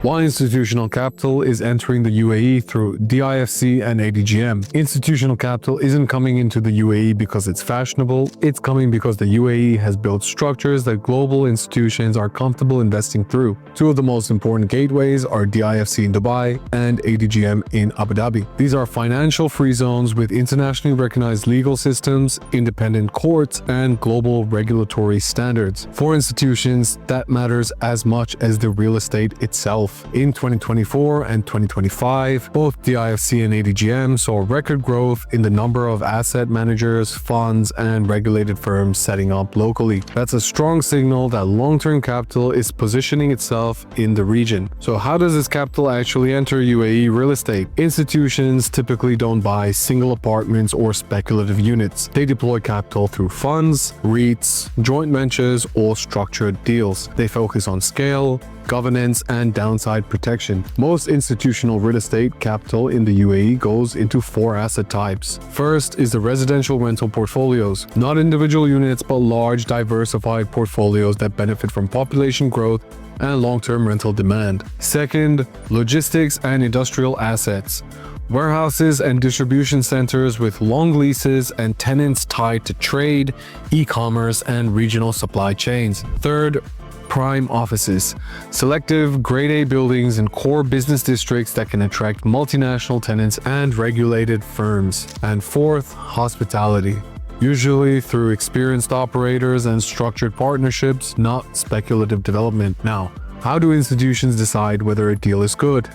Why institutional capital is entering the UAE through DIFC and ADGM. Institutional capital isn't coming into the UAE because it's fashionable, it's coming because the UAE has built structures that global institutions are comfortable investing through. Two of the most important gateways are DIFC in Dubai and ADGM in Abu Dhabi. These are financial free zones with internationally recognized legal systems, independent courts, and global regulatory standards. For institutions, that matters as much as the real estate itself. In 2024 and 2025, both DIFC and ADGM saw record growth in the number of asset managers, funds, and regulated firms setting up locally. That's a strong signal that long-term capital is positioning itself in the region. So how does this capital actually enter UAE real estate? Institutions typically don't buy single apartments or speculative units. They deploy capital through funds, REITs, joint ventures, or structured deals. They focus on scale, governance, and downside protection. Most institutional real estate capital in the UAE goes into four asset types. First is the residential rental portfolios, not individual units but large diversified portfolios that benefit from population growth and long-term rental demand. Second, logistics and industrial assets. Warehouses and distribution centers with long leases and tenants tied to trade, e-commerce, and regional supply chains. Third, prime offices, selective grade A buildings in core business districts that can attract multinational tenants and regulated firms. And fourth, hospitality, usually through experienced operators and structured partnerships, not speculative development. Now, how do institutions decide whether a deal is good?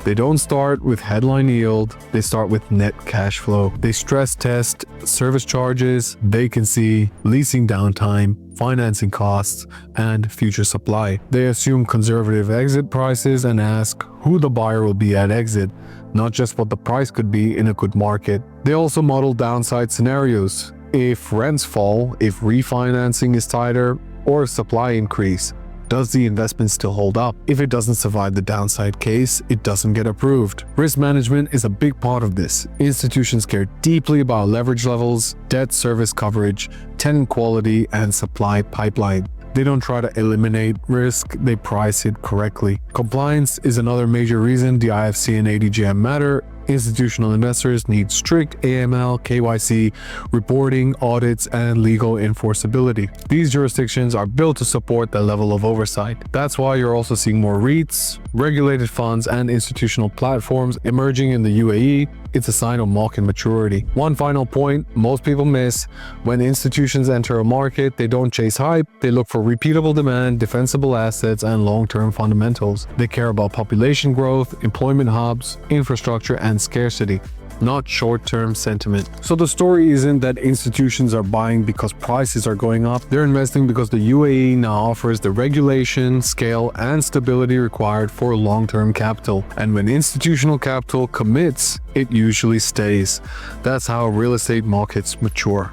They don't start with headline yield, they start with net cash flow. They stress test service charges, vacancy, leasing downtime, financing costs, and future supply. They assume conservative exit prices and ask who the buyer will be at exit, not just what the price could be in a good market. They also model downside scenarios. If rents fall, if refinancing is tighter, or if supply increase, does the investment still hold up? If it doesn't survive the downside case, it doesn't get approved. Risk management is a big part of this. Institutions care deeply about leverage levels, debt service coverage, tenant quality, and supply pipeline. They don't try to eliminate risk, they price it correctly. Compliance is another major reason DIFC and ADGM matter. Institutional investors need strict AML, KYC, reporting, audits, and legal enforceability. These jurisdictions are built to support that level of oversight. That's why you're also seeing more REITs, regulated funds, and institutional platforms emerging in the UAE. It's a sign of market maturity. One final point most people miss: when institutions enter a market, they don't chase hype, they look for repeatable demand, defensible assets, and long-term fundamentals. They care about population growth, employment hubs, infrastructure, and scarcity, not short-term sentiment. So the story isn't that institutions are buying because prices are going up. They're investing because the UAE now offers the regulation, scale, and stability required for long-term capital. And when institutional capital commits, it usually stays. That's how real estate markets mature.